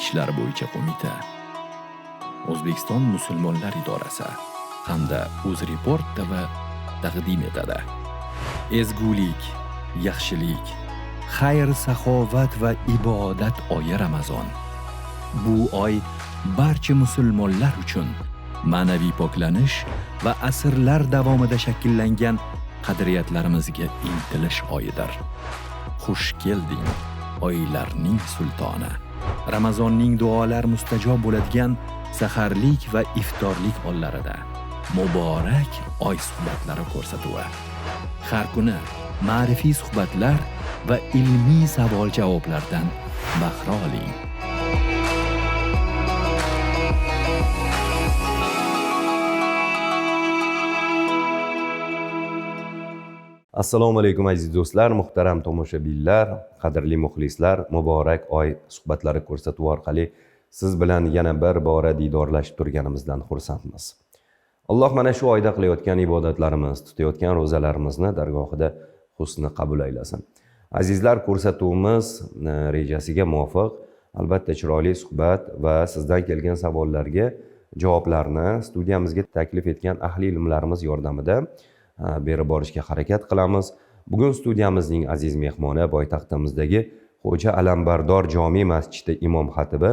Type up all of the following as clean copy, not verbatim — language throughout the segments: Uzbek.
ishlari bo'yicha qo'mita, O'zbekiston musulmonlar idorasi hamda UzReport TV taqdim etadi. Ezgulik, yaxshilik, xayr, saxovat va ibodat oyi Ramazon. Bu oy barcha musulmonlar uchun ma'naviy poklanish va asrlar davomida shakllangan qadriyatlarimizga intilish oyidir. Xush kelding, oylarning sultoni. Ramazonning duolar mustajob bo'ladigan saharlik va iftorlik onlarida muborak oy suhbatlari ko'rsatuvi. Har kuni ma'rifiy suhbatlar va ilmiy savol-javoblardan bahra oling. Assalomu alaykum aziz do'stlar, muhtaram tomoshabinlar, qadrli muxlislar, muborak oy suhbatlari ko'rsatuvi orqali siz bilan yana bir bora diydorlashib turganimizdan xursandmiz. Alloh mana shu oyda qilayotgan ibodatlarimiz, tutayotgan ro'zalarimizni dargohida husni qabul aylasin. Azizlar, ko'rsatuvimiz rejasiga muvofiq albatta chiroyli suhbat va sizdan kelgan savollarga javoblarni studiyamizga taklif etgan ahli ilmlarimiz yordamida berib borishga harakat qilamiz. Bugun studiyamizning aziz mehmoni poytaxtimizdagi Xo'ja Alambardor jome masjidi imom xatibi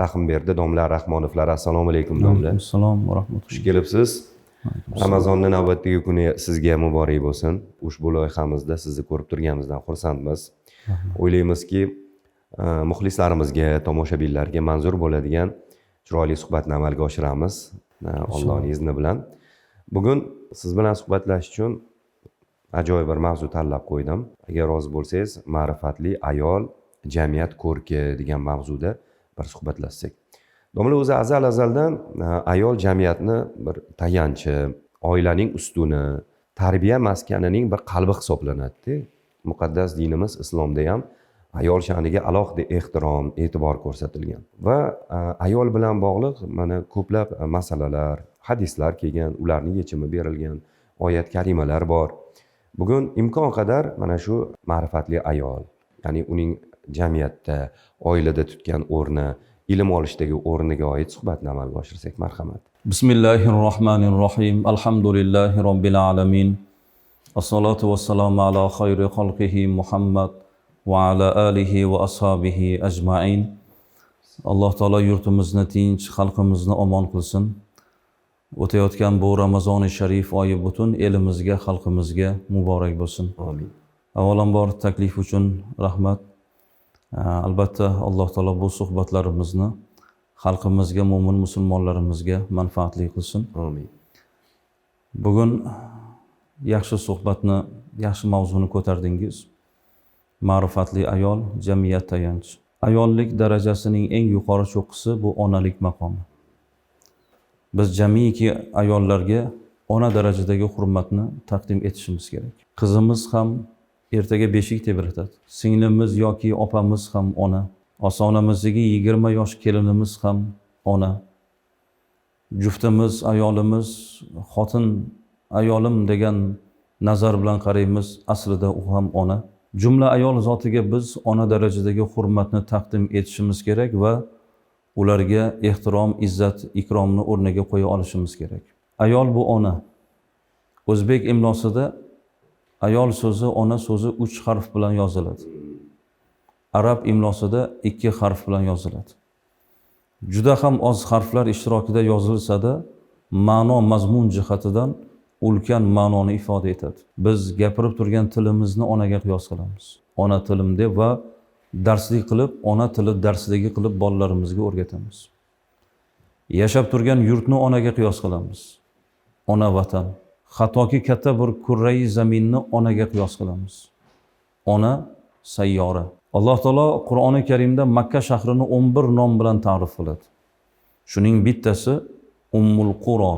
Rahimberdi domla Rahmonovlar. Assalomu alaykum domla. Assalom va rahmatulloh. Xush kelibsiz. Ramazonning navbatdagi kuni sizga muborak bo'lsin. Ushbu loyihamizda sizni ko'rib turganimizdan xursandmiz. O'ylaymizki, muxlislarimizga, tomoshabinlarga manzur bo'ladigan chiroyli suhbatni amalga oshiramiz Allohning izni bilan. Bugun siz bilan suhbatlashish uchun ajoyib bir mavzu tanlab qo'ydim. Agar rozi bo'lsangiz, ma'rifatli ayol jamiyat ko'rki degan mavzuda bir suhbatlashsak. Domla, o'zi azaldan ayol jamiyatni bir tayanchi, oilaning ustuni, tarbiya maskanining bir qalbi hisoblanadi. Muqaddas dinimiz islomda ham ayol sha'niga alohida ehtirom, e'tibor ko'rsatilgan. Va ayol bilan bog'liq mana ko'plab masalalar, hadislar kelgan, ularning yechimi berilgan, oyat karimalar bor. Bugun imkon qadar mana shu ma'rifatli ayol, ya'ni uning jamiyatda, oilada tutgan o'rni, ilm olishdagi o'rniga oid suhbatni amalga oshirsak, marhamat. Bismillahirrohmanirrohim. Alhamdulillahi robbil alamin. Assalatu vassalamu ala khayri xalqihi Muhammad va ala alihi va ashabihi ajmain. Alloh taolo yurtimizni tinch, xalqimizni omon qilsin. O'tayotgan bu Ramazoni sharif oyi butun elimizga, xalqimizga muborak bo'lsin. Amin. Avvalambor taklif uchun rahmat. Albatta Alloh taolo bu suhbatlarimizni xalqimizga, mo'min musulmonlarimizga manfaatli qilsin. Amin. Bugun yaxshi suhbatni, yaxshi mavzuni ko'tardingiz. Ma'rifatli ayol jamiyat tayanchi. Ayollik darajasining eng yuqori cho'qqisi bu onalik maqomi. Biz jamiki ayollarga ona darajadagi hurmatni taqdim etishimiz kerak. Qizimiz ham ertaga beshik tebratadi. Singlimiz yoki opamiz ham ona. Osonamizdagi 20 yosh kelinimiz ham ona. Juftimiz, ayolimiz, xotin ayolim degan nazar bilan qaraymiz, aslida u ham ona. Jumla ayol zotiga biz ona darajadagi hurmatni taqdim etishimiz kerak va ularga ehtirom, izzat, ikromni o'rniga qo'ya olishimiz kerak. Ayol bu ona. O'zbek imlosida ayol so'zi, ona so'zi 3 harf bilan yoziladi. Arab imlosida 2 harf bilan yoziladi. Juda ham oz harflar ishtirokida yozilsa-da, ma'no, mazmun jihatidan ulkan ma'noni ifoda etadi. Biz gapirib turgan tilimizni onaga qiyos qilamiz. Ona tilim deb va darslik qilib, ona tili darsligi qilib bolalarimizga o'rgatamiz. Yashab turgan yurtni onaga qiyos qilamiz. Ona vatan. Hattoki katta bir kurrai zaminni onaga qiyos qilamiz. Ona sayyora. Alloh taolo Qur'oni Karimda Makka shahrini 11 nom bilan ta'rif qiladi. Shuning bittasi Ummul Qura.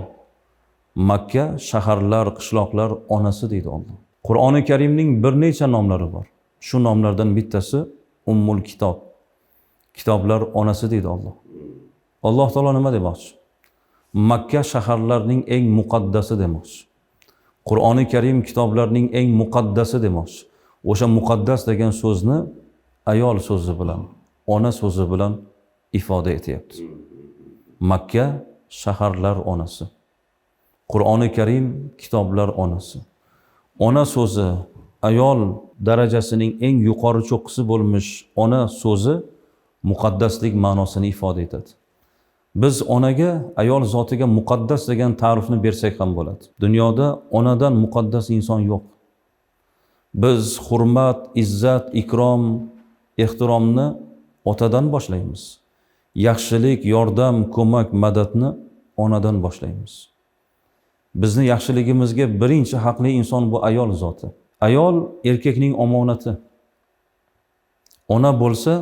Makka shaharlar, qishloqlar onasi deydi Alloh. Qur'oni Karimning bir necha nomlari bor. Shu nomlardan bittasi Ummul Kitob. Kitoblar onasi deydi Alloh. Alloh taolo nima demoqchi? Makka shaharlarning eng muqaddasi demoqchi. Qur'oni Karim kitoblarning eng muqaddasi demoqchi. O'sha muqaddas degan so'zni ayol so'zi bilan, ona so'zi bilan ifoda etyapti. Makka shaharlar onasi. Qur'oni Karim kitoblar onasi. Ona so'zi ayol darajasining eng yuqori cho'qqisi bo'lmish ona so'zi muqaddaslik ma'nosini ifoda etadi. Biz onaga, ayol zotiga muqaddas degan ta'rifni bersak ham bo'ladi. Dunyoda onadan muqaddas inson yo'q. Biz hurmat, izzat, ikrom, ehtiromni otadan boshlaymiz. Yaxshilik, yordam, ko'mak, madadni onadan boshlaymiz. Bizni yaxshiligimizga birinchi haqli inson bu ayol zoti. Ayol erkakning omonati. Ona bo'lsa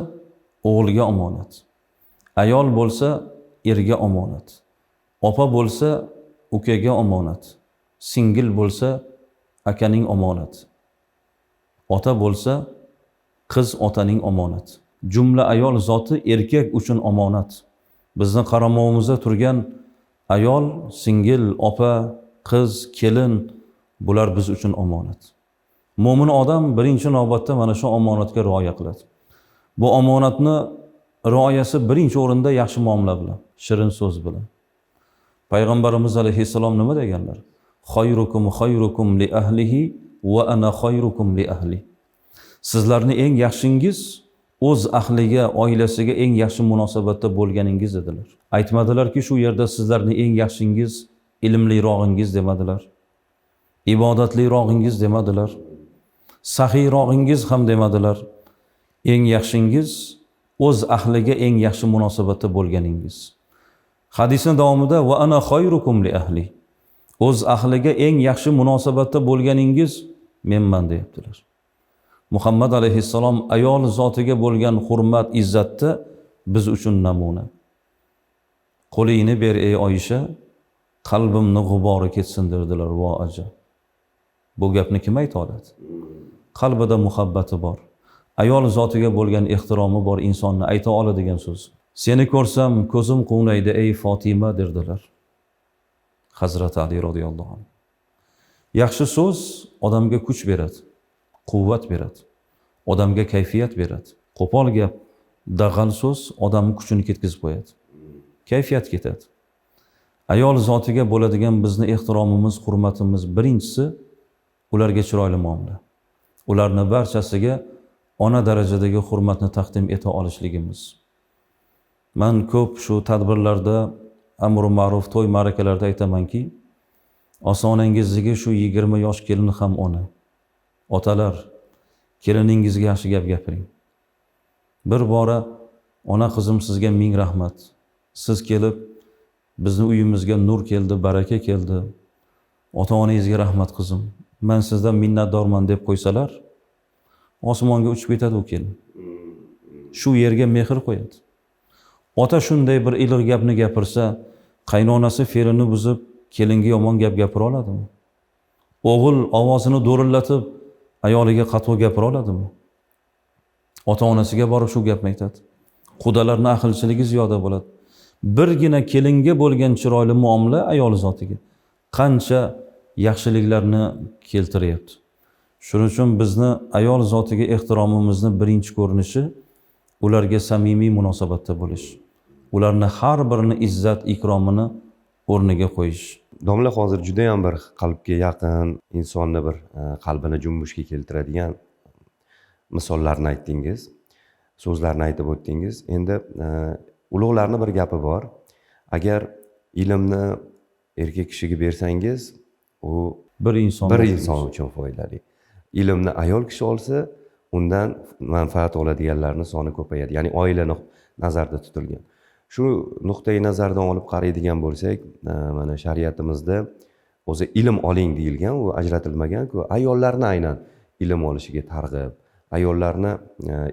o'g'liga omonat. Ayol bo'lsa erga omonat. Opa bo'lsa ukaga omonat. Singil bo'lsa akaning omonat. Ota bo'lsa qiz otaning omonat. Jumla ayol zoti erkak uchun omonat. Bizni qaramog'imizda turgan ayol, singil, opa, qiz, kelin bular biz uchun omonat. Mo'min odam birinchi navbatda mana shu omonatga rioya qiladi. Bu omonatni rioyasi birinchi o'rinda yaxshi muomala bilan, shirin so'z bilan. Payg'ambarimiz alayhissalom nima deganlar? Xayrukum li ahlihi va ana xayrukum li ahli. Sizlarni eng yaxshingiz o'z ahliga, oilasiga eng yaxshi munosabatda bo'lganingiz dedilar. Aytmadilarki shu yerda sizlarni eng yaxshingiz ilmlirog'ingiz demadilar. Ibodatlirog'ingiz demadilar. Saxiyrog'ingiz ham demadilar. Eng yaxshingiz o'z ahliga eng yaxshi munosabatda bo'lganingiz. Hadisning davomida va ana xayrukum li ahli. O'z ahliga eng yaxshi munosabatda bo'lganingiz menman deyaptilar. Muhammad alayhissalom ayol zotiga bo'lgan hurmat, izzatda biz uchun namuna. Qo'lingni ber ey Oyisha, qalbimni g'ubori ketsin dedilar, vo ajab. Bu gapni kim ayta oladi? Qalbida muhabbati bor, ayol zotiga bo'lgan ehtiromi bor insonni ayta oladigan so'z. Seni ko'rsam ko'zim quvnaydi ey Fatima derdilar Hazrat Ali radhiyallohu anhu. Yaxshi so'z odamga kuch beradi, quvvat beradi, odamga kayfiyat beradi. Qo'pol gap, dag'al so'z odamning kuchini ketkizib qo'yadi. Kayfiyat ketadi. Ayol zotiga bo'ladigan bizni ehtiromimiz, hurmatimiz birinchisi ularga chiroyli muomala. Ularni barchasiga ona darajadagi hurmatni taqdim eta olishligimiz. Men ko'p shu tadbirlarda, amr-u ma'ruf, to'y ma'rakalarda aytamanki, osonangizdagi shu 20 yosh kelin ham ona. Otalar, keliningizga yaxshi gap gapiring. Bir bora ona qizim sizga ming rahmat. Siz kelib bizni uyimizga nur keldi, baraka keldi. Ota-onangizga rahmat qizim. Men sizdan minnatdorman deb qo'ysalar, osmonga uchib ketadi u kelin. Shu yerga mehr qo'yadi. Ota shunday bir iliq gapni gapirsa, qaynonasi fe'lini buzib, kelinga yomon gap gapira oladimi? O'g'il ovozini do'rillatib, ayoliga qattiq gapira oladimi? Ota-onasiga borib shu gapni aytadi. Qudalarning aqlchiligi ziyoda bo'ladi. Birgina kelinga bo'lgan chiroyli muomala ayol zotiga qancha yaxshiliklarni keltiryapti. Shuning uchun bizni ayol zotiga ehtiromimizni birinchi ko'rinishi ularga samimiy munosabatda bo'lish. Ularni har birini izzat, ikromini o'rniga qo'yish. Domla hozir juda ham bir qalbga yaqin, insonni bir qalbini junbushga keltiradigan misollarni aytdingiz, so'zlarni aytib o'tdingiz. Endi ulug'larning bir gapi bor. Agar ilmni erkak kishiga bersangiz, u bir inson uchun foydali. Ilmni ayol kishi olsa, undan manfaat oladiganlarning soni ko'payadi. Ya'ni oilani nazarda tutilgan. Shu nuqtai nazardan olib qaraydigan bo'lsak, mana shariatimizda o'zi ilm oling deyilgan, u ajratilmagan-ku. Ayollarni aynan ilm olishiga targ'ib, ayollarni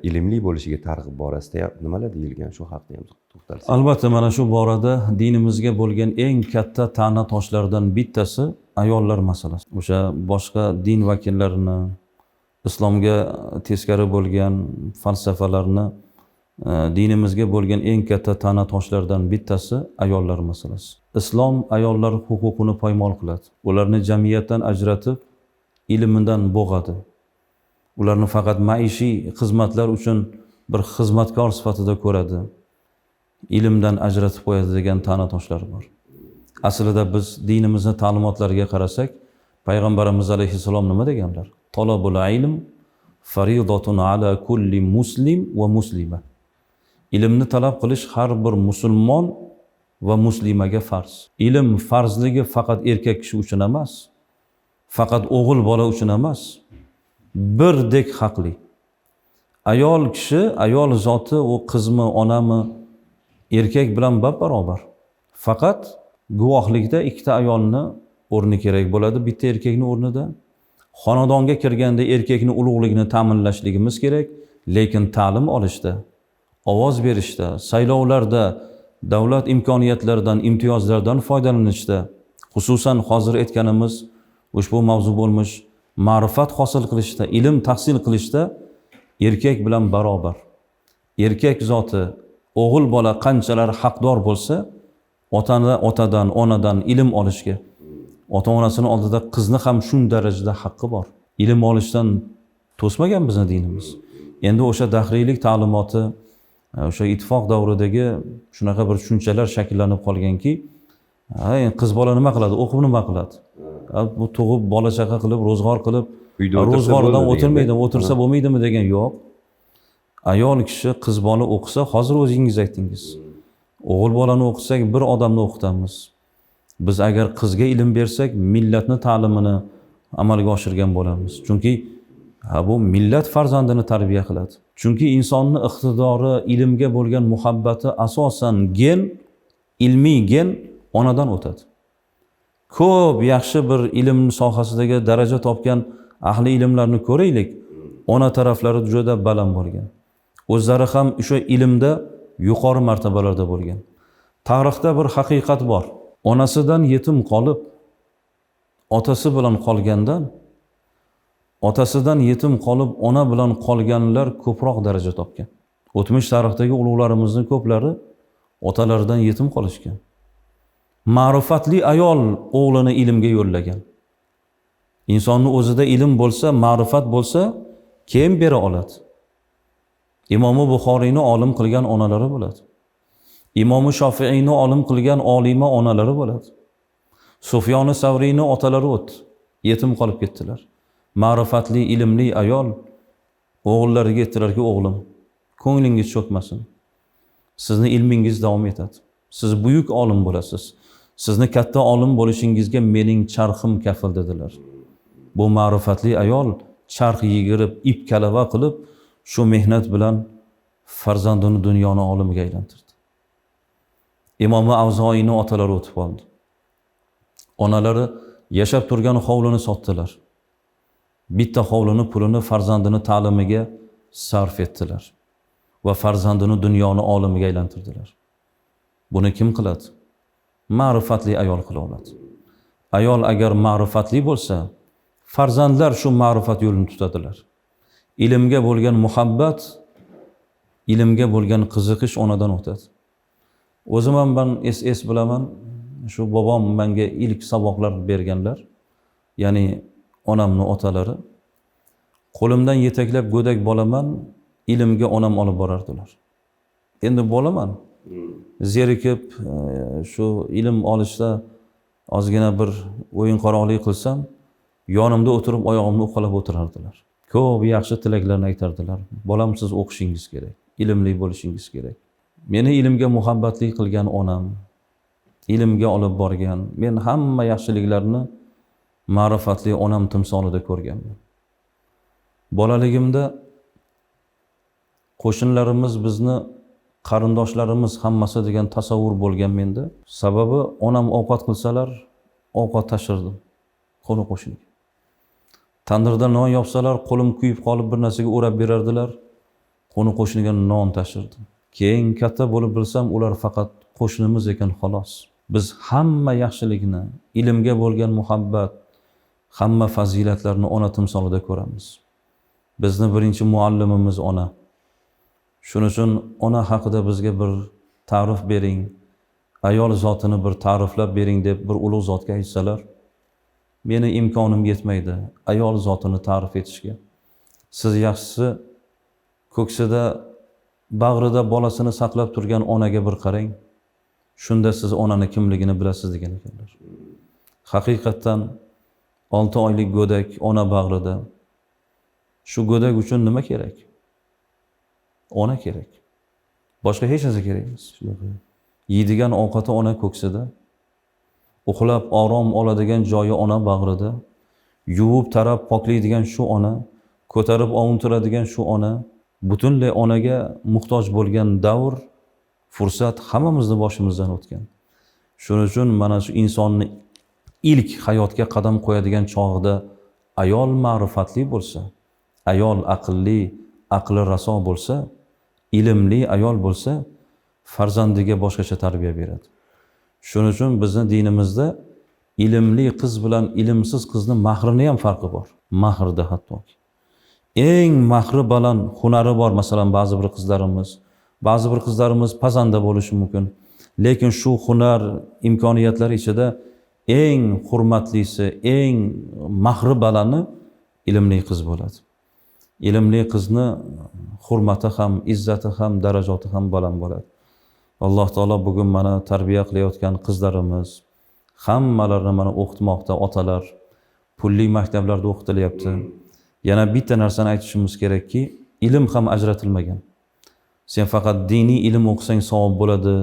ilmli bo'lishiga targ'ib borasida ham nimalar deyilgan, shu haqda ham to'xtalsak. Albatta, mana shu borada dinimizga bo'lgan eng katta ta'na toshlardan bittasi ayollar masalasi. O'sha boshqa din vakillarini, islomga teskari bo'lgan falsafalarni, dinimizga bo'lgan eng katta ta'na toshlardan bittasi ayollar masalasi. Islom ayollar huquqini poymol qiladi. Ularni jamiyatdan ajratib, ilmidan bo'g'adi. Ularni faqat maishiy xizmatlar uchun bir xizmatkor sifatida ko'radi. ilmdan ajratib qo'yadi degan ta'na toshlari bor. Aslida biz dinimizni ta'limotlariga qarasak, payg'ambarimiz alayhissalom nima deganlar? Talabul ilm faridatun ala kulli muslim va muslima. Ilmni talab qilish har bir musulmon va muslimaga farz. Ilm farzligi faqat erkak kishi uchun emas, faqat o'g'il bola uchun emas, birdek haqli. Ayol kishi, ayol zoti u qizmi, onami, erkak bilan barobar. Faqat guvohlikda ikkita ayolni o'rni kerak bo'ladi, bitta erkakning o'rnida. Xonadonga kirganda erkakni ulug'ligini ta'minlashligimiz kerak, lekin ta'lim olishda, ovoz berishda, saylovlarda, davlat imkoniyatlaridan, imtiyozlardan foydalanishda, xususan hozir aytganimiz ushbu mavzu bo'lmish ma'rifat hosil qilishda, ilm tahsil qilishda erkak bilan barobar. Erkak zoti, o'g'il bola qanchalar haqdor bo'lsa, otadan, onadan ilm olishga, ota-onasini oldida qizni ham shun darajada haqqi bor. Ilm olishdan to'smagan bizning dinimiz. Endi o'sha dahriylik ta'limoti, o'sha ittifoq davridagi shunaqa bir tushunchalar shakllanib qolganki, qiz bola nima qiladi, o'qib nima qiladi? Bu tug'ib, bola chaqa qilib, ro'zg'or qilib, ro'zg'ordan o'tirmaydi, o'tirsa bo'lmaydimi degan yo'q. Ayol kishi qiz bola o'qisa, hozir o'zingiz aytdingiz. O'g'il bolani o'qisak, bir odamni o'qitamiz. Biz agar qizga ilm bersak, millatni ta'limini amalga oshirgan bo'lamiz. Chunki bu millat farzandini tarbiya qiladi. Chunki insonning iqtidori, ilmga bo'lgan muhabbati asosan gen, ilmiy gen onadan o'tadi. Ko'p yaxshi bir ilm sohasidagi daraja topgan ahli ilmlarni ko'raylik, ona taraflari juda baland bo'lgan. O'zlari ham o'sha ilmda yuqori martabalarda bo'lgan. Tarixda bir haqiqat bor. Onasidan yetim qolib, otasi bilan qolgandan, otasidan yetim qolib, ona bilan qolganlar ko'proq daraja topgan. O'tmish tarixdagi ulug'larimizning ko'plari otalaridan yetim qolishgan. Ma'rifatli ayol o'g'lini ilmga yo'llagan. Insonning o'zida ilm bo'lsa, ma'rifat bo'lsa, keyin bera oladi. Imom Buxoriyni olim qilgan onalari bo'ladi. Imom Shofiiyni olim qilgan olima onalari bo'ladi. Sufyon Savriyni otalari o'tdi, yetim qolib ketdilar. Ma'rifatli, ilmli ayol o'g'illariga aytdilarki, o'g'lim, ko'nglingiz cho'kmasin. Sizni ilmingiz davom etadi. Siz buyuk olim bo'lasiz. Sizni katta olim bo'lishingizga mening charxim kafil dedilar. Bu ma'rifatli ayol charx yigirib, ip kalava qilib, shu mehnat bilan farzandini dunyoni olimiga aylantirdi. Imom Avzoiyni otalari o'tib qoldi. Onalari yashab turgan hovlini sotdilar. Bitta hovlini pulini farzandini ta'limiga sarf etdilar va farzandini dunyoni olimiga aylantirdilar. Buni kim qiladi? Ma'rifatli ayol qila oladi. Ayol agar ma'rifatli bo'lsa, farzandlar shu ma'rifat yo'lini tutadilar. Ilmga bo'lgan muhabbat, ilmga bo'lgan qiziqish onadan o'tadi. O'zim ham ben es bilaman, shu bobom menga ilk saboqlar berganlar, ya'ni onamning otalari. Qo'limdan yetaklab go'dak bolaman, ilmga onam olib borardilar. Endi bolaman, zerikib, shu ilm olishda ozgina bir o'yin qaroqlik qilsam, yonimda o'tirib oyog'imni uqalab o'tirardilar. Ko'p yaxshi tilaklarni aytardilar. Bolam, siz o'qishingiz kerak, ilmli bo'lishingiz kerak. Meni ilmga muhabbatli qilgan onam, ilmga olib borgan, men hamma yaxshiliklarni ma'rifatli onam timsolida ko'rganman. Bolaligimda qo'shnilarimiz bizni qarindoshlarimiz hammasi degan tasavvur bo'lgan menda. Sababi onam ovqat qilsalar, ovqat tashirdim qo'ni qo'shniga. Tandirda non yopsalar, qo'lim kuyib qolib bir narsaga o'rab berardilar, qo'ni qo'shniga non tashirdim. Keyin katta bo'lib bilsam, ular faqat qo'shnimiz ekan xolos. Biz hamma yaxshilikni, ilmga bo'lgan muhabbat, hamma fazilatlarni ona timsolida ko'ramiz. Bizni birinchi muallimimiz ona. Shuning uchun ona haqida bizga bir ta'rif bering, ayol zotini bir ta'riflab bering deb bir ulug' zotga aytsalar, meni imkonim yetmaydi ayol zotini ta'rif etishga. Siz yaxshisi ko'ksida bag'rida bolasini saqlab turgan onaga bir qarang. Shunda siz onani kimligini bilasiz degan ekanlar. Haqiqatdan 6 oylik go'dak ona bag'rida. Shu go'dak uchun nima kerak? Ona kerak. Boshqa hech narsa kerak emas. Yeydigan ovqati ona ko'ksida, uxlab orom oladigan joyi ona bag'rida, yuvib tarab poklaydigan shu ona, ko'tarib ovuntiradigan shu ona, butunlay onaga muhtoj bo'lgan davr, fursat hammamizni boshimizdan o'tgan. Shuning uchun mana shu insonni ilk hayotga qadam qo'yadigan chog'ida ayol ma'rifatli bo'lsa, ayol aqlli, aqli raso bo'lsa, ilmli ayol bo'lsa, farzandiga boshqacha tarbiya beradi. Shuning uchun bizni dinimizda ilmli qiz bilan ilmsiz qizni mahrini ham farqi bor. Mahrda hattoki. Eng mahri baland hunari bor, masalan, ba'zi bir qizlarimiz pazanda bo'lishi mumkin. Lekin shu hunar, imkoniyatlar ichida eng hurmatlisi, eng mahri balandi ilmli qiz bo'ladi. Ilmli qizni hurmati ham, izzati ham, darajati ham baland bo'ladi. Alloh taolo bugun mana tarbiya qilayotgan qizlarimiz hammalarini mana o'qitmoqda, otalar pulli maktablarda o'qitilyapti. Yana bitta narsani aytishimiz kerakki, ilm ham ajratilmagan. Sen faqat diniy ilm o'qisang savob bo'ladi,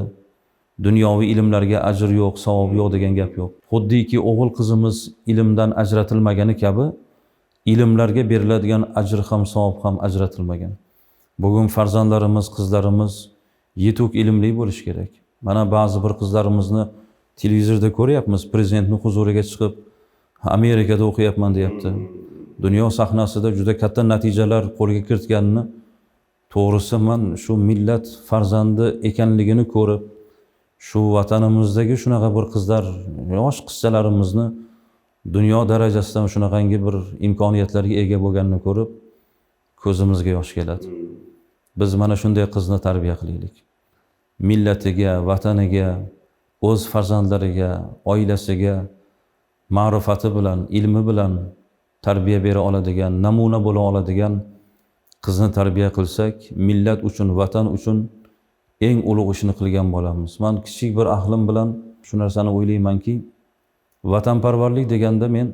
dunyoviy ilmlarga ajr yo'q, savob yo'q degan gap yo'q. Xuddiki o'g'il qizimiz ilmdan ajratilmagani kabi, ilmlarga beriladigan ajr ham, savob ham ajratilmagan. Bugun farzandlarimiz, qizlarimiz yetuk ilmli bo'lish kerak. Mana ba'zi bir qizlarimizni televizorda ko'ryapmiz, prezidentning huzuriga chiqib, Amerikada o'qiyapman deyapti. Dunyo sahnasida juda katta natijalar qo'lga kiritganini, to'g'risi men shu millat farzandi ekanligini ko'rib, shu vatanimizdagi shunaqa bir qizlar, yosh qizchalarimizni dunyo darajasidan shunaqangi bir imkoniyatlarga ega bo'lganini ko'rib, ko'zimizga yosh keladi. Biz mana shunday qizni tarbiya qilaylik. Millatiga, vataniga, o'z farzandlariga, oilasiga ma'rifati bilan, ilmi bilan tarbiya bera oladigan, namuna bo'la oladigan qizni tarbiya qilsak, millat uchun, vatan uchun eng ulug' ishni qilgan bo'lamiz. Men kichik bir aqlim bilan shu narsani o'ylaymanki, vatanparvarlik deganda men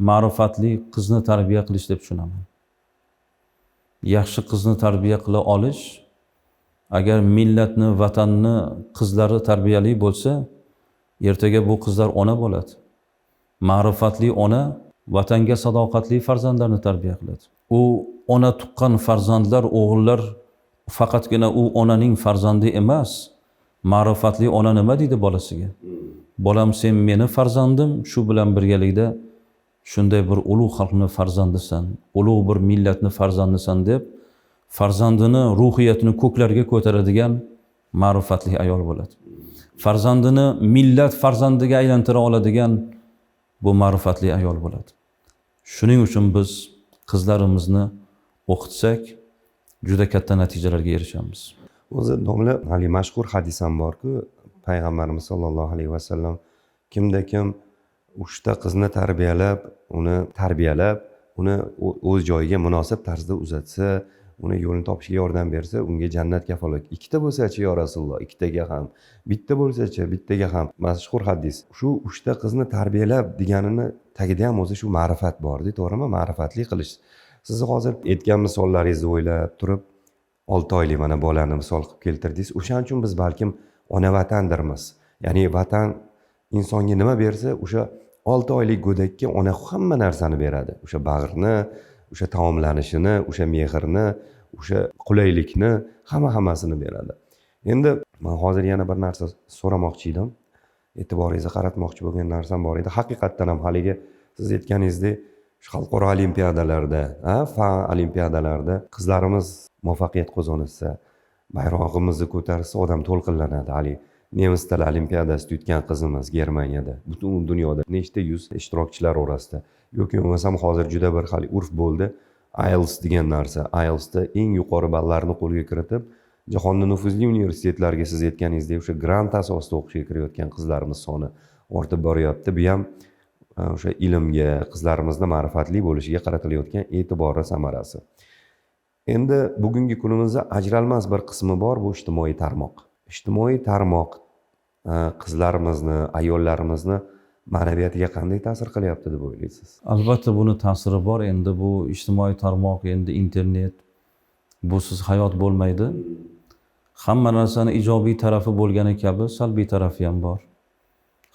ma'rifatli qizni tarbiya qilish deb tushunaman. Yaxshi qizni tarbiya qila olish, agar millatni, vatanni qizlari tarbiyali bo'lsa, ertaga bu qizlar ona bo'ladi. Ma'rifatli ona vatanga sadoqatli farzandlarni tarbiya qiladi. U ona tuqqan farzandlar, o'g'illar faqatgina u onaning farzandi emas. Ma'rifatli ona nima deydi bolasiga? Bolam, sen meni farzandim, shu bilan birgalikda shunday bir ulug' xalqni farzandisan, ulug' bir millatni farzandisan deb farzandini ruhiyatini ko'klarga ko'taradigan ma'rifatli ayol bo'ladi. Farzandini millat farzandiga aylantira oladigan bu ma'rifatli ayol bo'ladi. Shuning uchun biz qizlarimizni o'qitsak, juda katta natijalarga erishamiz. O'zi domla hali mashhur hadis ham bor-ku, payg'ambarimiz sollallohu alayhi vasallam kimda kim 3 ta qizni tarbiyalab, uni o'z joyiga munosib tarzda uzatsa, uni yo'lini topishiga yordam bersa, unga jannat kafolat. 2 ta bo'lsa-chi yo Rasululloh, 2 taga ham, bitta bo'lsa-chi, bittaga ham. Mashhur hadis. Shu 3 ta qizni tarbiyalab deganini tagida ham o'zi shu ma'rifat bor-da, to'g'rimi? Ma'rifatli qilish. Siz hozir aytgan misollaringizni o'ylab turib, 6 oylik mana bolani misol qilib keltirdingiz. O'shaning uchun biz balkim ona vatandirmiz. Ya'ni vatan insonga nima bersa, o'sha 6 oylik go'dakka ona hamma narsani beradi. O'sha bag'rni, o'sha taomlanishini, o'sha mehrni, o'sha qulaylikni, hammasini beradi. Endi men hozir yana bir narsa so'ramoqchi edim. E'tiboringizni qaratmoqchi bo'lgan narsam bor edi. Haqiqatdan ham haligi siz aytganingizdek, shu xalqaro olimpiadalarda, fan olimpiadalarda qizlarimiz muvaffaqiyat qozonsa, bayrog'imizni ko'tarsa, odam to'lqinlanadi. Hali nemis tili olimpiadasida yutgan qizimiz Germaniyada, butun dunyoda nechta yuz ishtirokchilar orasida. Yoki bo'lmasam hozir juda bir hali urf bo'ldi. IELTS degan narsa. IELTSda eng yuqori ballarni qo'lga kiritib, jahonning nufuzli universitetlarga siz aytganingizdek o'sha grant asosida o'qishga kirayotgan qizlarimiz soni ortib boryapti. Bu ham o'sha ilmga, qizlarimizni ma'rifatli bo'lishiga qaratilayotgan e'tibori samarasi. Endi bugungi kunimizda ajralmas bir qismi bor, bu ijtimoiy tarmoq. Ijtimoiy tarmoq qizlarimizni, ayollarimizni ma'naviyatiga qanday ta'sir qilyapti deb o'ylaysiz? Albatta buni ta'siri bor. Endi bu ijtimoiy tarmoq, endi internet busiz hayot bo'lmaydi. Hamma narsani ijobiy tarafi bo'lgani kabi salbiy tarafi ham bor.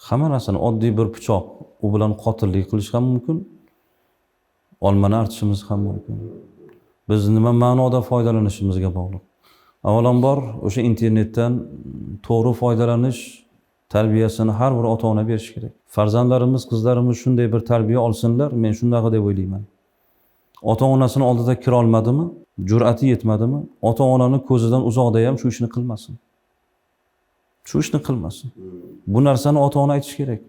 Hamma narsani oddiy bir pichoq, u bilan qotillik qilish ham mumkin. Olmani artishimiz ham mumkin. Biz nima ma'noda foydalanishimizga bog'liq. Avvalambor o'sha internetdan to'g'ri foydalanish tarbiyasini har bir ota-ona berish kerak. Farzandlarimiz, qizlarimiz shunday bir tarbiya olsinlar, men shunday deb o'ylayman. Ota-onasini oldida kira olmadimi, jur'ati yetmadimi, ota-onani ko'zidan uzoqda ham shu ishni qilmasin. Shu ishni qilmasin. Bu narsani ota-ona aytish kerak.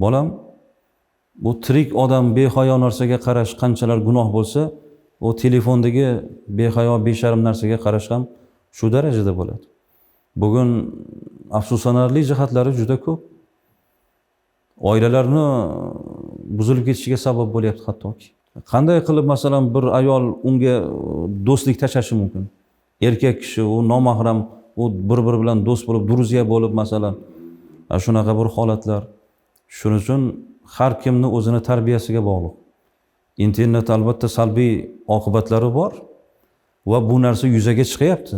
Bolam, bu tirik odam behayo narsaga qarash qanchalar gunoh bo'lsa, o telefondagi behayo, besharm narsaga qarash ham shu darajada bo'ladi. Bugun afsuslanarli jihatlari juda ko'p. Oilalarni buzilib ketishiga sabab bo'lyapti hattoki. Qanday qilib masalan bir ayol unga do'stlik tashlashi mumkin? Erkak kishi, u nomahram, u bir-biri bilan do'st bo'lib, duruzya bo'lib masalan, shunaqa bir holatlar. Shuning uchun har kimni o'zini tarbiyasiga bog'liq. Internet albatta salbiy oqibatlari bor va bu narsa yuzaga chiqyapti.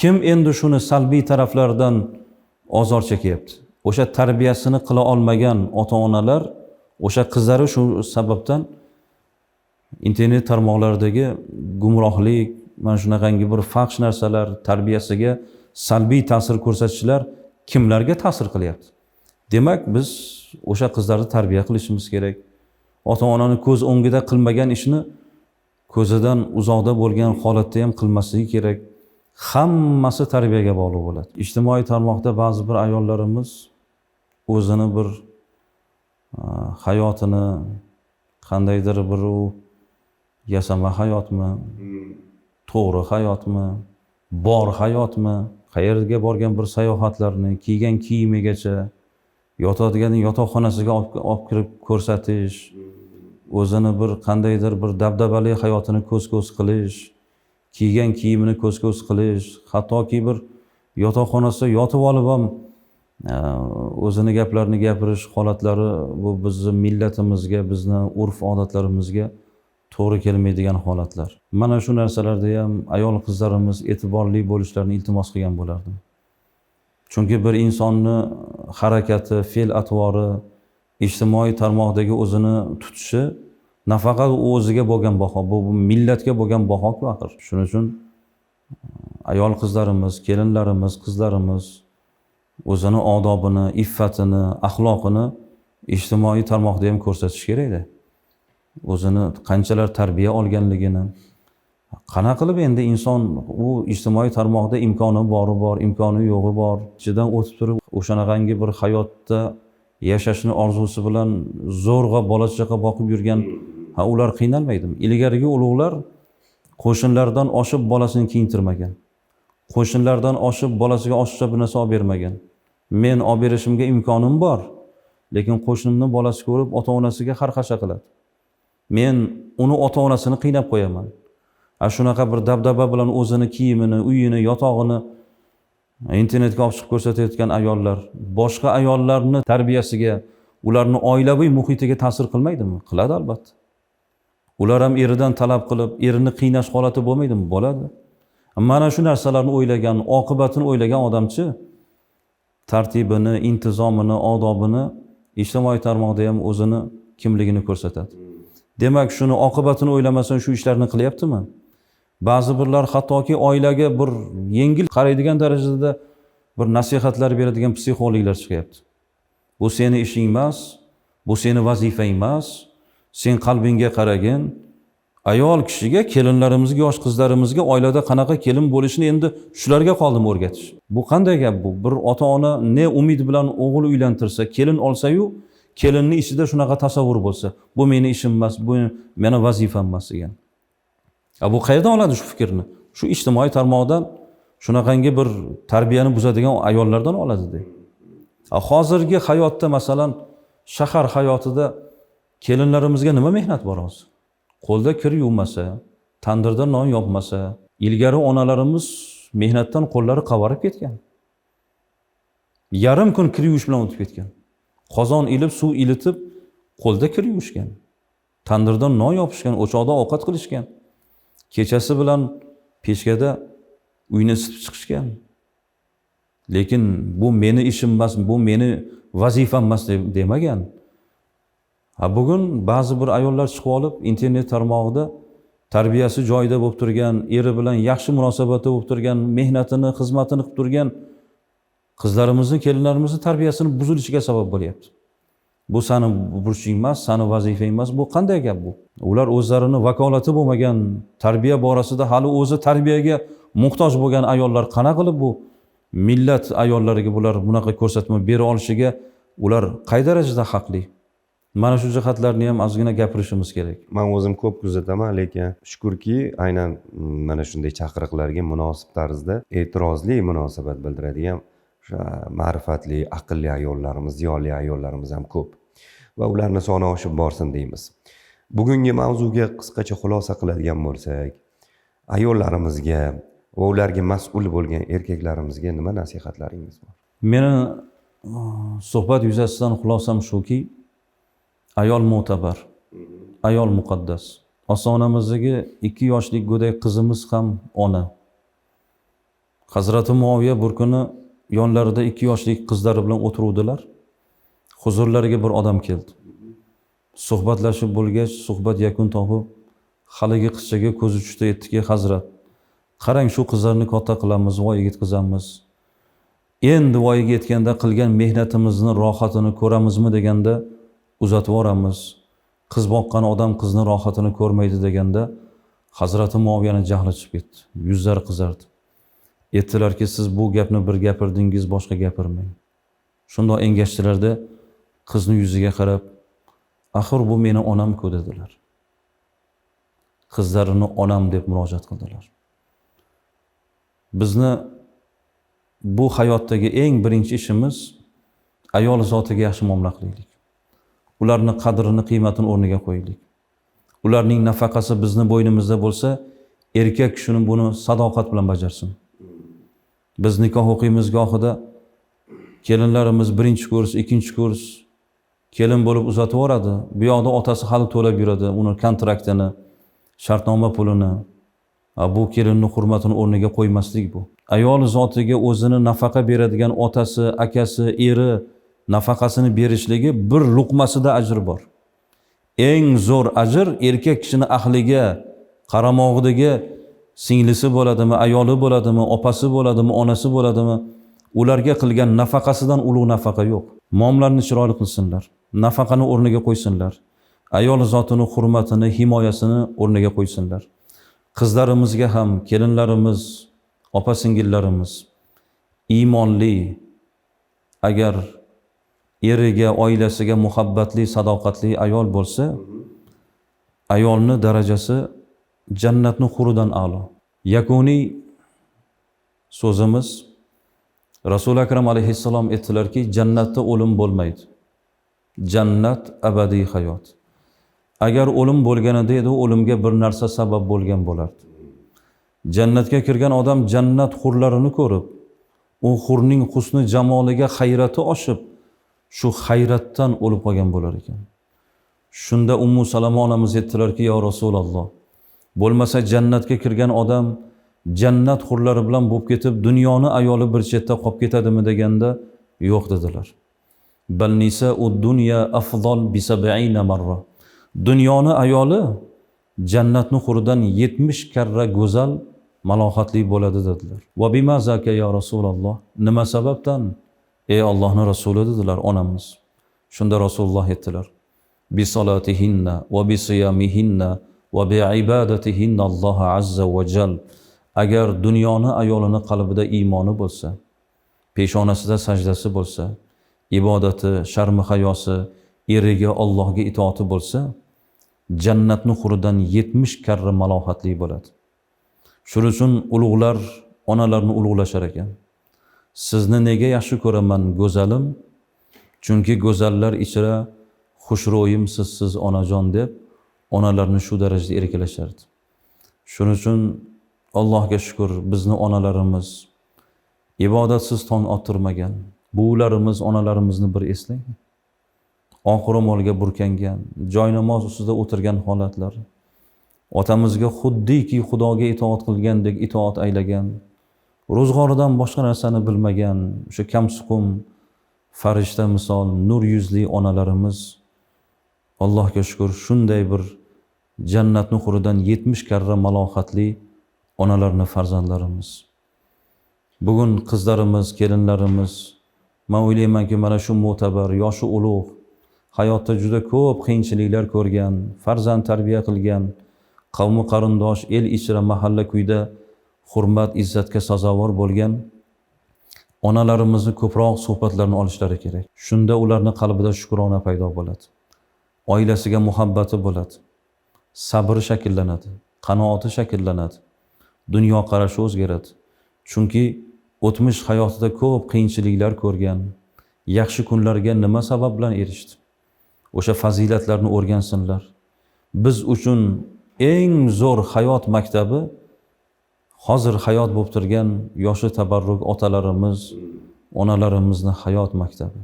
Kim endi shuni salbiy taraflardan ozor chekyapti? O'sha tarbiyasini qila olmagan ota-onalar, o'sha qizlari shu sababdan internet tarmoqlaridagi gumrohlik, mana shunaqangi bir fahsh narsalar tarbiyasiga salbiy ta'sir ko'rsatishlar kimlarga ta'sir qilyapti? Demak, biz o'sha qizlarni tarbiya qilishimiz kerak. Ota-onani ko'z o'ngida qilmagan ishni ko'zidan uzoqda bo'lgan holatda ham qilmasligi kerak. Hammasi tarbiyaga bog'liq bo'ladi. Ijtimoiy tarmoqda ba'zi bir ayollarimiz o'zini bir hayotini qandaydir bir yasama hayotmi, to'g'ri hayotmi, bor hayotmi, qayerga borgan bir sayohatlarni, kiygan kiyimigacha, yotadigan yotoqxonasiga olib kirib ko'rsatish, o'zini bir qandaydir bir dabdabali hayotini ko'z-ko'z qilish, kiygan kiyimini ko'z-ko'z qilish, hattoki bir yotoqxonasida yotib olib ham o'zini gaplarini gapirish holatlari bu bizning millatimizga, bizning urf-odatlarimizga to'g'ri kelmaydigan holatlar. Mana shu narsalarda ham ayol qizlarimiz e'tiborli bo'lishlarini iltimos qilgan bo'lardim. Chunki bir insonni harakati, fe'l-atvori, ijtimoiy tarmoqdagi o'zini tutishi nafaqat o'ziga bo'lgan baho, bu millatga bo'lgan baho-ku axir. Shuning uchun ayol qizlarimiz, kelinlarimiz, qizlarimiz o'zini odobini, iffatini, axloqini ijtimoiy tarmoqda ham ko'rsatish kerak-da. O'zini qanchalar tarbiya olganligini, qana qilib endi inson u ijtimoiy tarmoqda imkoni bori bor, imkoni yo'g'i bor, ichidan o'tib turib o'shanaqangi bir hayotda yashashni orzusi bilan zo'rg'a bola-chaqa boqib yurgan, ular qiynalmaydimi? Ilgarigi ulug'lar qo'shinlardan oshib bolasini kiyintirmagan. Qo'shinlardan oshib bolasiga oshiqcha bir narsa olib bermagan. Men olib berishimga imkonim bor, lekin qo'shnimni bolasi ko'rib ota-onasiga xarxasha qiladi. Men uni ota-onasini qiynab qo'yaman. Shunaqa bir dabdaba bilan o'zini kiyimini, uyini, yotog'ini internetga olib chiqib ko'rsatayotgan ayollar boshqa ayollarni tarbiyasiga, ularni oilaviy muhitiga ta'sir qilmaydimi? Qiladi albatta. Ular ham eridan talab qilib, erini qiynash holati bo'lmaydimi? Bo'ladi. Mana shu narsalarni o'ylagan, oqibatini o'ylagan odamchi tartibini, intizomini, odobini ijtimoiy tarmoqda ham o'zini kimligini ko'rsatadi. Demak, shuni oqibatini o'ylamasdan shu ishlarni qilyaptimi? Ba'zi birlar hattoki oilaga bir yengil qaraydigan darajada bir nasihatlar beradigan psixologlar chiqyapti. Bu seni ishing emas, bu seni vazifang emas, sen qalbingga qaragin. Ayol kishiga, kelinlarimizga, yosh qizlarimizga oilada qanaqa kelin bo'lishini endi shularga qoldim o'rgatish. Bu qanday gap bu? Bir ota-ona ne umid bilan o'g'il uylantirsa, kelin olsa-yu, kelinni ichida shunaqa tasavvur bo'lsa, bu meni ishim emas, bu meni vazifam emas degan. Bu qayerdan oladi shu fikrni? Shu ijtimoiy tarmoqdan shunaqangi bir tarbiyani buzadigan ayollardan oladi deydi. Hozirgi hayotda masalan shahar hayotida kelinlarimizga nima mehnat bor hozir? Qo'lda kir yuvmasa, tandirda non yopmasa, ilgari onalarimiz mehnatdan qo'llari qavarib ketgan. Yarim kun kir yuvish bilan o'tib ketgan. Qozon ilib, suv ilitib, qo'lda kir yuvishgan. Tandirda non yopishgan, o'choqda ovqat qilishgan. Kechasi bilan pechkada uyni isitib chiqishgan. Lekin bu meni ishim emas, bu meni vazifam emas demagan. Bugun ba'zi bir ayollar chiqib olib, internet tarmog'ida tarbiyasi joyida bo'lib turgan, eri bilan yaxshi munosabatda bo'lib turgan, mehnatini, xizmatini qilib turgan qizlarimizni, kelinlarimizni tarbiyasini buzilishiga sabab bo'lyapti. Bu seni burching emas, seni vazifang emas, bu qanday gap bu? Ular o'zlarini vakolati bo'lmagan, tarbiya borasida hali o'zi tarbiyaga muhtoj bo'lgan ayollar qana qilib bu millat ayollariga bular bunaqa ko'rsatma bera olishiga ular qay darajada haqli? Mana shu jihatlarni ham ozgina gapirishimiz kerak. Men o'zim ko'p kuzataman, lekin shukurki, aynan mana shunday chaqiriqlarga munosib tarzda e'tirozli munosabat bildiradigan o'sha ma'rifatli, aqlli ayollarimiz, ziyoli ayollarimiz ham ko'p va ularning soni oshib borsin deymiz. Bugungi mavzuga qisqacha xulosa qiladigan bo'lsak, ayollarimizga va ularga mas'ul bo'lgan erkaklarimizga nima nasihatlaringiz bor? Meni suhbat yuzasidan xulosam shuki, ayol mo'tabar, ayol muqaddas. Ota-onamizdagi 2 yoshlik go'dak qizimiz ham ona. Hazrati Muaviya bir kuni yonlarida 2 yoshlik qizlari bilan o'tiruvdilar. Huzurlariga bir odam keldi. Suhbatlashib bo'lgach, suhbat yakun topib, haligi qizchaga ko'zi tushdi, aytdiki, Hazrat, qarang shu qizlarni katta qilamiz, voyaga yetkazamiz. Endi voyaga yetganda qilgan mehnatimizni rohatini ko'ramizmi deganda uzatib yuboramiz. Qiz boqqan odam qizni rohatini ko'rmaydi deganda Hazrati Muaviyani jahli chiqib ketdi. Yuzlari qizardi. Aytdilarki, siz bu gapni bir gapirdingiz, boshqa gapirmang. Shundoq engashdilarda qizni yuziga qarab, axir bu meni onam-ku dedilar. Qizlarini onam deb murojaat qildilar. Bizni bu hayotdagi eng birinchi ishimiz ayol zotiga yaxshi muomala qilaylik. Ularning qadrini, qiymatini o'rniga qo'yaylik. Ularning nafaqasi bizni bo'ynimizda bo'lsa, erkak kishini buni sadoqat bilan bajarsin. Biz nikoh o'qiymiz gohida kelinlarimiz birinchi kurs, ikkinchi kurs kelin bo'lib uzatib yuboradi. Bu yoqda otasi hali to'lab yuradi, uni kontraktini, shartnoma pulini. Bu kelinning hurmatini o'rniga qo'ymaslik bu. Ayol zotiga o'zini nafaqa beradigan otasi, akasi, eri nafaqasini berishligi bir luqmasida ajr bor. Eng zo'r ajr erkak kishini ahliga, qaramog'idagi singlisi bo'ladimi, ayoli bo'ladimi, opasi bo'ladimi, onasi bo'ladimi, ularga qilgan nafaqasidan ulug' nafaqa yo'q. Muomalarini chiroyli qilsinlar, nafaqani o'rniga qo'ysinlar. Ayol zotini hurmatini, himoyasini o'rniga qo'ysinlar. Qizlarimizga ham, kelinlarimiz, opa-singillarimiz iymonli, agar eriga, oilasiga muhabbatli, sadoqatli ayol bo'lsa, ayolni darajasi jannatni huridan a'lo. Yakuniy so'zimiz Rasul akram alayhissalom aytdilarki, jannatda o'lim bo'lmaydi. Jannat abadiy hayot. Agar o'lim bo'lganida edi, o'limga bir narsa sabab bo'lgan bo'lardi. Jannatga kirgan odam jannat hurlarini ko'rib, u hurning husni jamoliga hayrati oshib, shu hayratdan o'lib qolgan bo'lar ekan. Shunda Ummu Salama onamiz aytdilarki, yo Rasululloh, bo'lmasa jannatga kirgan odam jannat hurlari bilan bo'lib ketib, dunyoni ayoli bir chetda qolib ketadimi deganda, yo'q dedilar. Bal nisa'ud dunya afdal bi 70 marra. Dunyoni ayoli jannatni huridan 70 karra go'zal, malohatli bo'ladi dedilar. Va bima zaka ya Rasululloh? Nima sababdan? Ey Allohning rasuli dedilar onamiz. Shunda Rasululloh aytdilar: bi solatihinna va bi siyamihinna va bi ibadatihinna Alloh azza va jal. Agar dunyoni ayolini qalbida iymoni bo'lsa, peshonasida sajdasi bo'lsa, ibodati, sharmi hayosi, eriga, Allohga itoati bo'lsa, jannatni huridan 70 karra malohatli bo'ladi. Shuning uchun ulug'lar onalarni ulug'lashar ekan. Sizni nega yaxshi ko'raman go'zalim? Chunki go'zallar ichra xushro'yimsiz siz onajon deb onalarni shu darajada erkalashardi. Shuning uchun Allohga shukr, bizni onalarimiz ibodatsiz tong ottirmagan. Buvilarimiz, onalarimizni bir eslang. Oq ro'molga burkangan, joynamoz ustida o'tirgan holatlar. Otamizga xuddiki Xudoga itoat qilgandek itoat aylagan. Ro'zg'oridan boshqa narsani bilmagan, o'sha kamsuqum farishta misol nur yuzli onalarimiz, Allohga shukr, shunday bir jannatning huridan 70 karra malohatli onalarni farzandlarimiz. Bugun qizlarimiz, kelinlarimiz, men o'ylaymanki, mana shu mo'tabar, yoshi ulug', hayotda juda ko'p qiyinchiliklar ko'rgan, farzand tarbiya qilgan, qavmi qarindosh, el ichra, mahalla kuyda hurmat, izzatga sazovor bo'lgan onalarimizni ko'proq suhbatlarni olishlari kerak. Shunda ularning qalbida shukrona paydo bo'ladi. Oilasiga muhabbati bo'ladi. Sabri shakllanadi, qanoati shakllanadi. Dunyo qarashi o'zgaradi. Chunki o'tmish hayotida ko'p qiyinchiliklar ko'rgan, yaxshi kunlarga nima sabab bilan erishdi? O'sha fazilatlarni o'rgansinlar. Biz uchun eng zo'r hayot maktabi hozir hayot bo'lib turgan yoshi tabarruk otalarimiz, onalarimizni hayot maktabi.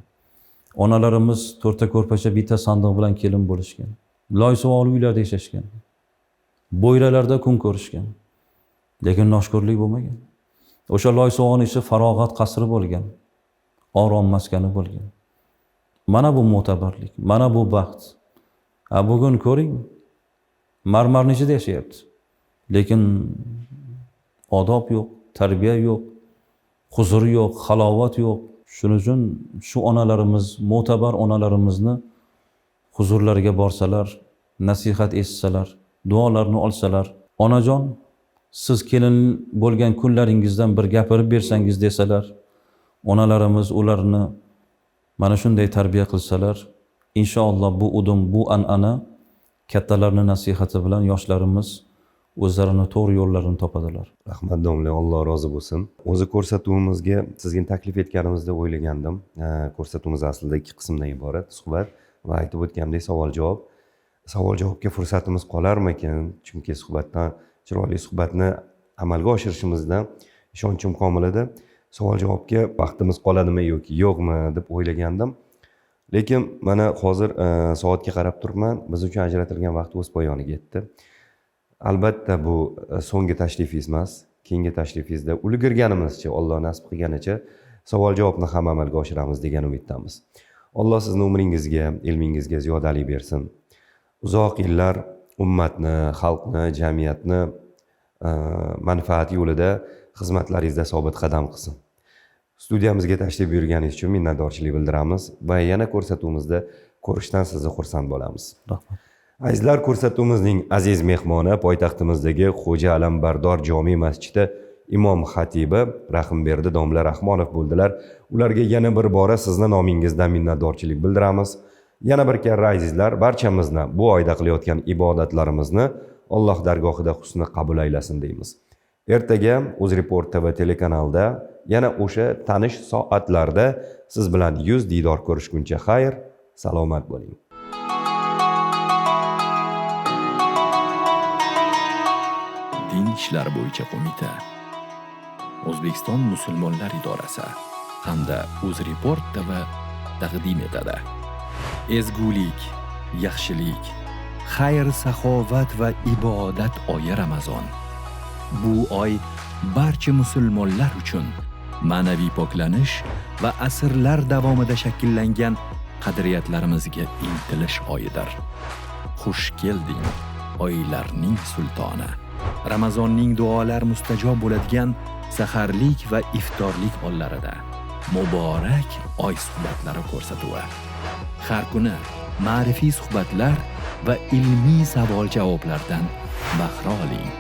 Onalarimiz to'rtta ko'rpacha bitta sandiq bilan kelin bo'lishgan. Loy-suvoli uylarda yashashgan. Bo'yralarda kun ko'rishgan. Lekin noshkurlik bo'lmagan. O'sha loy-suvoni ichi farog'at qasri bo'lgan. Orom maskani bo'lgan. Mana bu mo'tabarlik, mana bu baxt. Bugun ko'ring, marmarning ichida yashayapti. Lekin odob yo'q, tarbiya yo'q, huzur yo'q, halovat yo'q. Shuning uchun shu onalarimiz, mo'tabar onalarimizni huzurlariga borsalar, nasihat eshitsalar, duolarni olsalar, onajon, siz kelin bo'lgan kunlaringizdan bir gapirib bersangiz desalar, onalarimiz ularni mana shunday tarbiya qilsalar, inshaalloh bu udum, bu an'ana kattalarning nasihati bilan yoshlarimiz o'zlarini to'g'ri yo'llarini topadilar. Rahmat domla, Alloh rozi bo'lsin. O'zi ko'rsatuvimizga sizga taklif etganimizda o'ylagandim. Ko'rsatuvimiz aslida 2 qismdan iborat, suhbat va aytib o'tgandek savol-javob. Savol-javobga fursatimiz qolarmikan? Chunki suhbatdan, chiroyli suhbatni amalga oshirishimizda ishonchim komil edi. Savol-javobga vaqtimiz qoladimi yoki yo'qmi deb o'ylagandim. Lekin mana hozir soatga qarab turibman, biz uchun ajratilgan vaqt o'z poyoniga yetdi. Albatta bu so'nggi tashrifimiz emas, keyingi tashrifimizda ulgurganimizcha, Alloh nasib qilganicha savol-javobni ham amalga oshiramiz degan umiddamiz. Alloh sizning umringizga, ilmingizga ziyodalik bersin. Uzoq yillar ummatni, xalqni, jamiyatni manfaati yo'lida xizmatlaringizda sobit qadam qilsin. Studiyamizga tashrif buyurganingiz uchun minnatdorchilik bildiramiz va yana ko'rsatuvimizda ko'rishdan sizni xursand bo'lamiz. Rahmat. Azizlar, ko'rsatuvimizning aziz mehmoni poytaxtimizdagi Xo'ja Alambardor jome masjidi imom xatibi Rahimberdi domla Rahmonov bo'ldilar. Ularga yana bir bora sizni nomingizdan minnatdorchilik bildiramiz. Yana bir karra azizlar, barchamizni bu oyda qilayotgan ibodatlarimizni Alloh dargohida husni qabul aylasin deymiz. Ertaga UzReport TV telekanalda yana o'sha tanish soatlarda siz bilan yuz diydor ko'rishguncha xayr, salomat bo'ling. Din ishlari bo'yicha qo'mita, O'zbekiston musulmonlar idorasi hamda UzReport TV taqdim etadi. Ezgulik, yaxshilik, xayr, saxovat va ibodat oyi Ramazon. Bu oy barcha musulmonlar uchun ma'naviy poklanish va asrlar davomida shakllangan qadriyatlarimizga intilish oyidir. Xush kelding, oylarning sultoni. Ramazonning duolar mustajob bo'ladigan saharlik va iftorlik onlarida muborak oy suhbatlari ko'rsatuvi. Har kuni ma'rifiy suhbatlar va ilmiy savol-javoblardan bahra oling.